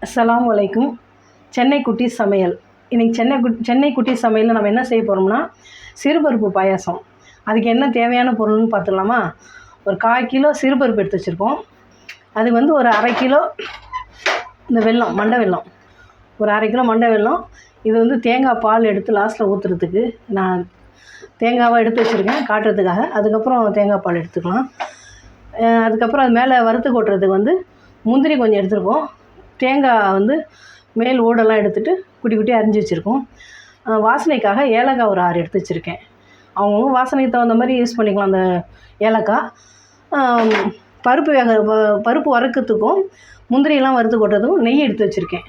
அஸ்ஸலாமு அலைக்கும். சென்னை குட்டி சமையல். இன்றைக்கி சென்னை குட்டி சமையலில் நம்ம என்ன செய்ய போகிறோம்னா சிறுபருப்பு பாயாசம். அதுக்கு என்ன தேவையான பொருள்னு பார்த்துடலாமா? ஒரு 1/4 கிலோ சிறுபருப்பு எடுத்து வச்சுருக்கோம். அது வந்து ஒரு 1/2 கிலோ இந்த வெல்லம், மண்டை வெல்லம், ஒரு 1/2 கிலோ மண்டை வெல்லம். இது வந்து தேங்காய் பால் எடுத்து லாஸ்ட்டில் ஊற்றுறதுக்கு நான் தேங்காவை எடுத்து வச்சுருக்கேன் காட்டுறதுக்காக. அதுக்கப்புறம் தேங்காய் பால் எடுத்துக்கலாம். அதுக்கப்புறம் அது மேலே வறுத்து கொட்டுறதுக்கு வந்து முந்திரி கொஞ்சம் எடுத்துருக்கோம். தேங்காய் வந்து மேல் ஓடெல்லாம் எடுத்துகிட்டு குட்டி குட்டி அரிஞ்சு வச்சுருக்கோம். வாசனைக்காக ஏலக்காய் ஒரு 6 எடுத்து வச்சுருக்கேன். அவங்கவுங்க வாசனைக்கு தகுந்த மாதிரி யூஸ் பண்ணிக்கலாம் அந்த ஏலக்காய். பருப்பு வறுக்கிறதுக்கும் முந்திரியெல்லாம் வறுத்து கொட்டுறதுக்கும் நெய் எடுத்து வச்சுருக்கேன்.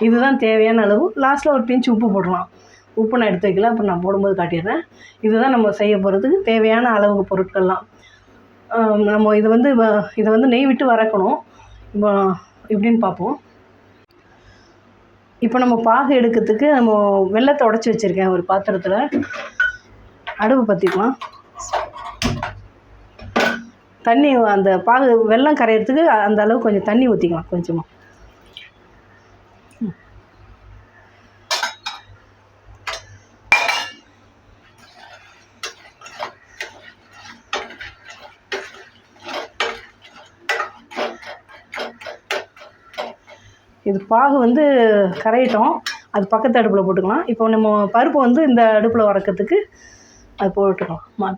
இதுதான் தேவையான அளவு. லாஸ்ட்டில் ஒரு பிஞ்சு உப்பு போடலாம். உப்பு நான் எடுத்து வைக்கல, அப்புறம் நான் போடும்போது காட்டிடுறேன். இதுதான் நம்ம செய்ய போகிறதுக்கு தேவையான அளவுக்கு பொருட்கள்லாம். நம்ம இதை வந்து நெய் விட்டு வறுக்கணும். எப்படின்னு பார்ப்போம். இப்போ நம்ம பாகு எடுக்கிறதுக்கு நம்ம வெல்லத்தை உடச்சி வச்சுருக்கேன் ஒரு பாத்திரத்தில். அடுப்பு பற்றிக்கலாம். தண்ணி, அந்த பாகு வெல்லம் கரையிறதுக்கு அந்த அளவு கொஞ்சம் தண்ணி ஊற்றிக்கலாம் கொஞ்சமாக. இது பாகு வந்து கரையிட்டோம். அது பக்கத்து அடுப்பில் போட்டுக்கலாம். இப்போ நம்ம பருப்பு வந்து இந்த அடுப்பில் வறுக்கிறதுக்கு அது போட்டுக்கலாம்.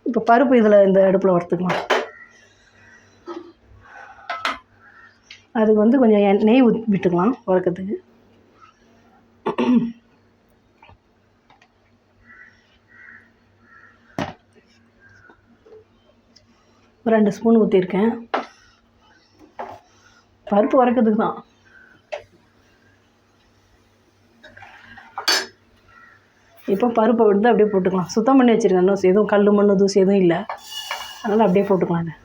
இப்போ பருப்பு இதில் இந்த அடுப்பில் வறுத்துக்கலாம். அதுக்கு வந்து கொஞ்சம் நெய் விட்டுக்கலாம் வறுக்கிறதுக்கு. ஒரு 2 ஸ்பூன் ஊற்றிருக்கேன். பருப்பு வறுக்கிறதுக்கு தான். இப்போ பருப்பை விட்டு அப்படியே போட்டுக்கலாம். சுத்தம் பண்ணி வச்சுருக்கேன். இன்னும் எதுவும் கல் மண் தூசி எதுவும் இல்லை, அதனால் அப்படியே போட்டுக்கலாம். அது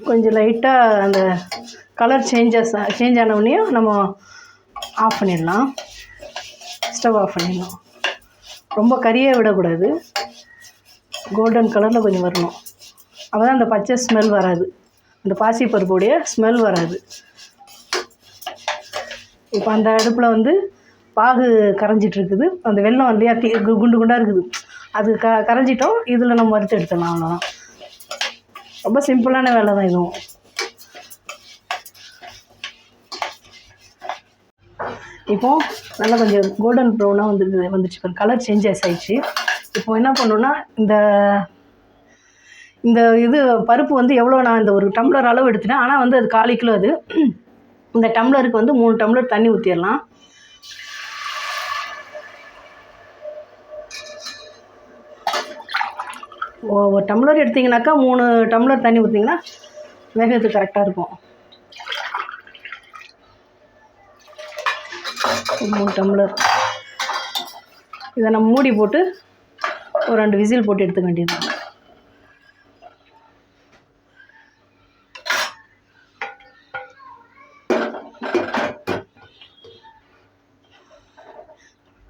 கொஞ்சம் லைட்டாக அந்த கலர் சேஞ்ச் ஆனவுடனே நம்ம ஆஃப் பண்ணிடலாம். ஸ்டவ் ஆஃப் பண்ணிடலாம். ரொம்ப கறியை விடக்கூடாது. கோல்டன் கலரில் கொஞ்சம் வரணும். அப்போ தான் அந்த பச்சை ஸ்மெல் வராது, அந்த பாசிப்பருப்புடைய ஸ்மெல் வராது. இப்போ அந்த அடுப்பில் வந்து பாகு கரைஞ்சிட்ருக்குது. அந்த வெல்லம் இல்லையா, குண்டு குண்டாக இருக்குது, அது கரைஞ்சிட்டோம். இதில் நம்ம வறுத்து எடுத்துடலாம். அவ்வளோதான். ரொம்ப சிம்பிளான வேலை தான் இதுவும். இப்போது நல்லா கொஞ்சம் கோல்டன் ப்ரௌனாக வந்துடுச்சு. இப்போ கலர் சேஞ்சஸ் ஆகிடுச்சு. இப்போ என்ன பண்ணணுன்னா இந்த பருப்பு வந்து எவ்வளோ, நான் இந்த ஒரு டம்ளர் அளவு எடுத்துட்டேன். ஆனால் வந்து அது 1/4 கிலோ. அது இந்த டம்ளருக்கு வந்து 3 டம்ளர் தண்ணி ஊற்றிடலாம். ஒரு டம்ளர் எடுத்திங்கனாக்கா 3 டம்ளர் தண்ணி ஊற்றிங்கன்னா வேகத்துக்கு கரெக்டாக இருக்கும். 3 டம்ளர். இதை நம்ம மூடி போட்டு ஒரு 2 விசில் போட்டு எடுத்துக்க வேண்டியது.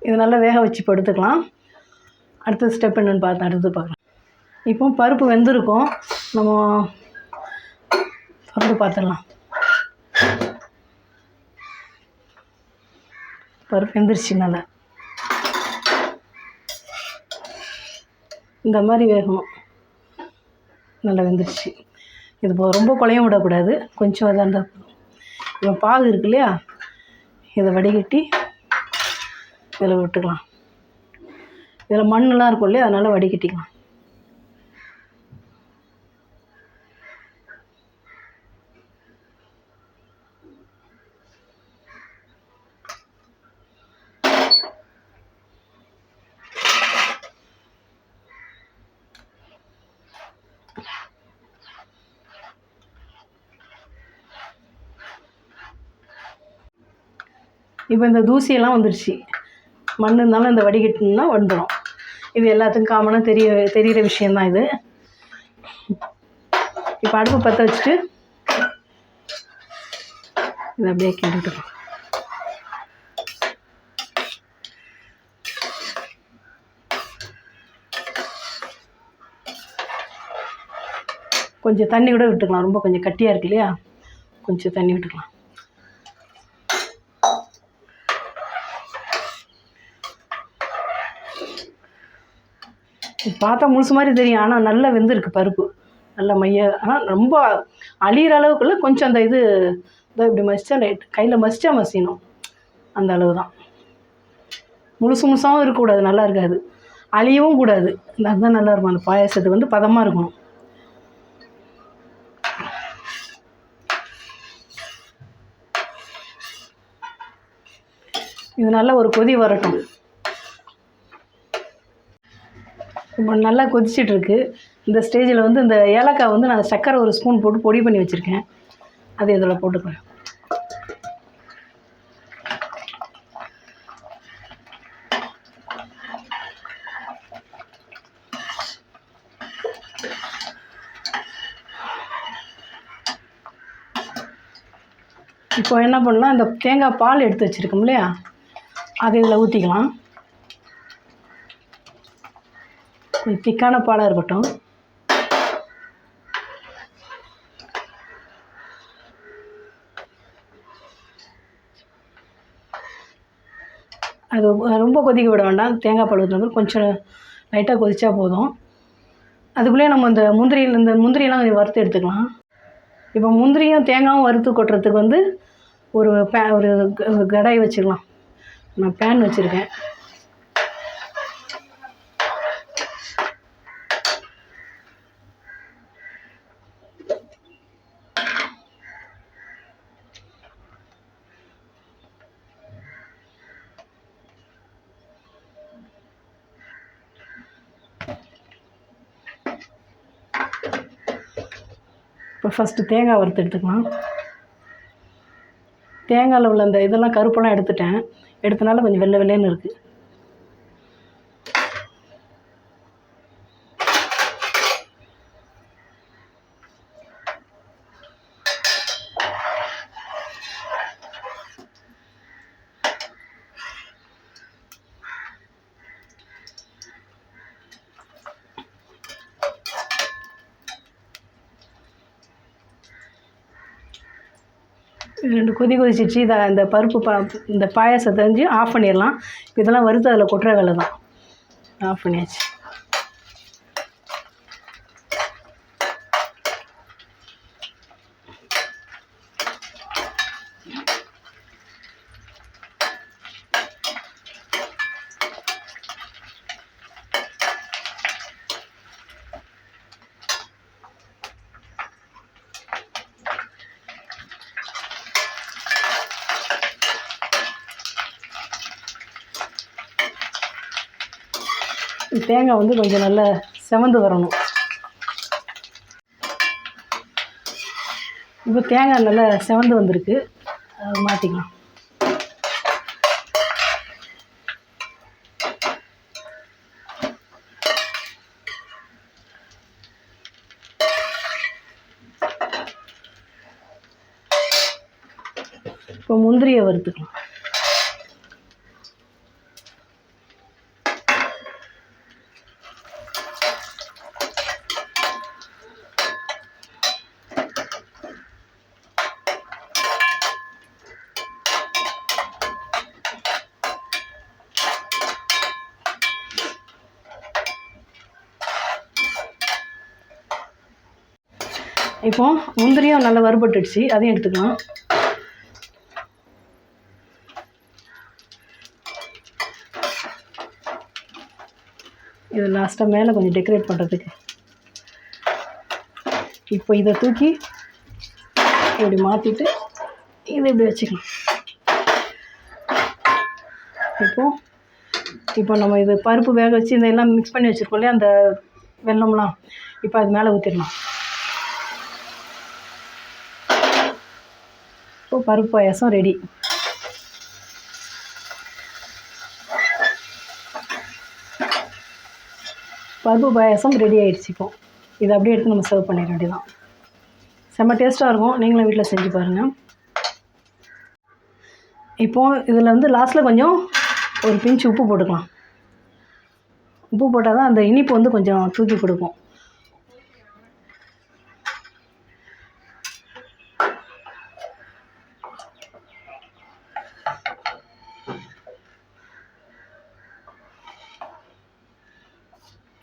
இது நல்லா வேக வச்சு இப்போ எடுத்துக்கலாம். அடுத்த ஸ்டெப் என்னென்னு பார்க்கலாம். இப்போ பருப்பு வெந்திருக்கும். நம்ம பருப்பு பார்த்துடலாம். பருப்பு வெந்துருச்சு. நல்லா இந்த மாதிரி வேகணும். நல்லா வெந்துருச்சு. இது ரொம்ப குழைய விடக்கூடாது, கொஞ்சம் அதாக இருந்தால் போதும். இப்போ பாகு இருக்கு இல்லையா, இதை வடிகட்டி இதில் விட்டுக்கலாம். இதில் மண்ணெலாம் இருக்கும் இல்லையா, அதனால் வடிகட்டிக்கலாம். இப்போ இந்த தூசியெல்லாம் வந்துடுச்சு. மண் இருந்தாலும் இந்த வடிகட்டினா வந்துடும். இது எல்லாத்துக்கும் காமனாக தெரிகிற விஷயந்தான் இது. இப்போ அடுப்பு பற்ற வச்சுட்டு இதை அப்படியே கிண்டிட்டுருக்கோம். கொஞ்சம் தண்ணி கூட விட்டுக்கலாம், ரொம்ப கொஞ்சம் கட்டியாக இருக்கு இல்லையா, கொஞ்சம் தண்ணி விட்டுக்கலாம். பார்த்தா முழுசு மாதிரி தெரியும், ஆனால் நல்லா வெந்திருக்கு பருப்பு, நல்லா ஆனால் ரொம்ப அழியிற அளவுக்குள்ள கொஞ்சம் அந்த இது இப்படி மசிச்சா ரைட், கையில் மசிச்சா மசியணும், அந்த அளவு தான். முழுசாகவும் இருக்கக்கூடாது, நல்லா இருக்காது, அழியவும் கூடாது, அதுதான் நல்லா இருக்கும். அந்த பாயாசத்துக்கு பதமாக இருக்கணும். இது நல்லா ஒரு கொதி வரட்டும். இப்போ நல்லா கொதிச்சிட்ருக்கு. இந்த ஸ்டேஜில் இந்த ஏலக்காய் நான் சர்க்கரை ஒரு ஸ்பூன் போட்டு பொடி பண்ணி வச்சுருக்கேன், அது இதில் போட்டுக்கிறேன். இப்போ என்ன பண்ணலாம், இந்த தேங்காய் பால் எடுத்து வச்சுருக்கோம் இல்லையா, அதை இதில் ஊற்றிக்கலாம். கொஞ்சம் திக்கான பாலாக இருக்கட்டும். அது ரொம்ப கொதிக்க விட வேண்டாம், தேங்காய் பால் ஊற்றினது கொஞ்சம் லைட்டாக கொதிச்சா போதும். அதுக்குள்ளேயே நம்ம இந்த முந்திரியெல்லாம் கொஞ்சம் வறுத்து எடுத்துக்கலாம். இப்போ முந்திரியும் தேங்காயும் வறுத்து கொட்டுறதுக்கு ஒரு கடாய் வச்சுக்கலாம். நான் பேன் வச்சுருக்கேன். இப்போ ஃபஸ்ட்டு தேங்காய் வறுத்து எடுத்துக்கலாம். தேங்காயில் உள்ள அந்த இதெல்லாம் கருப்பெல்லாம் எடுத்தனால கொஞ்சம் வெள்ளை வெள்ளைன்னு இருக்குது. ரெண்டு கொதிச்சிச்சு. இந்த பருப்பு இந்த பாயாசத்தை ஆஃப் பண்ணிடலாம். இப்போ இதெல்லாம் வறுத்து அதில் கொட்டுற வேலை தான். ஆஃப் பண்ணியாச்சு. தேங்காய் கொஞ்சம் நல்லா செவந்து வரணும். இப்போ தேங்காய் நல்லா செவந்து வந்திருக்கு, மாற்றிக்கலாம். இப்போ முந்திரியை வறுத்துக்கலாம். இப்போ முந்திரியும் நல்லா வறுபட்டுடுச்சு, அதையும் எடுத்துக்கலாம். இது லாஸ்ட்டாக மேலே கொஞ்சம் டெக்கரேட் பண்ணுறதுக்கு. இப்போ இதை தூக்கி இப்படி மாற்றிட்டு இதை இப்படி வச்சுக்கலாம். இப்போ நம்ம இது பருப்பு வேக வச்சு இந்த எல்லாம் மிக்ஸ் பண்ணி வச்சுருக்கோம் இல்லையா, அந்த வெல்லம்லாம் இப்போ அது மேலே ஊற்றிடலாம். இப்போ பருப்பு பாயாசம் ரெடி. பருப்பு பாயாசம் ரெடி ஆகிடுச்சு. இப்போது இதை அப்படியே எடுத்து நம்ம சர்வ் பண்ணிட வேண்டியதான். செம்ம டேஸ்ட்டாக இருக்கும். நீங்களும் வீட்டில் செஞ்சு பாருங்கள். இப்போது இதில் வந்து லாஸ்ட்டில் கொஞ்சம் ஒரு பிஞ்ச் உப்பு போட்டுக்கலாம். உப்பு போட்டால் தான் அந்த இனிப்பு வந்து கொஞ்சம் தூக்கி கொடுக்கும்.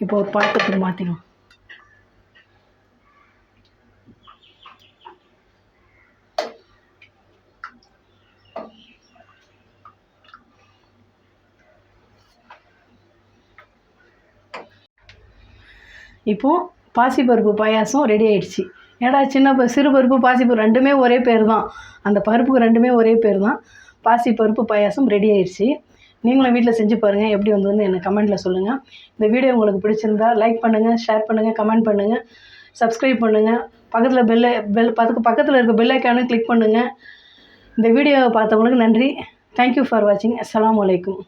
இப்போ ஒரு பாத்திரத்துக்கு மாற்றிக்கலாம். இப்போது பாசிப்பருப்பு பாயாசம் ரெடி ஆகிடுச்சு. ஏடா சிறு பருப்பு பாசிப்பருப்பு ரெண்டுமே ஒரே பேர் தான். அந்த பருப்புக்கு ரெண்டுமே ஒரே பேர் தான். பாசிப்பருப்பு பாயாசம் ரெடி ஆகிடுச்சு. நீங்களும் வீட்டில் செஞ்சு பாருங்கள். எப்படி வந்ததுன்னு எனக்கு கமெண்ட்டில் சொல்லுங்கள். இந்த வீடியோ உங்களுக்கு பிடிச்சிருந்தா லைக் பண்ணுங்கள், ஷேர் பண்ணுங்கள், கமெண்ட் பண்ணுங்கள், சப்ஸ்கிரைப் பண்ணுங்கள். பக்கத்தில் இருக்க பெல் ஐக்கானும் கிளிக் பண்ணுங்கள். இந்த வீடியோவை பார்த்தவங்களுக்கு நன்றி. தேங்க்யூ ஃபார் வாட்சிங். அஸ்ஸலாமு அலைக்கும்.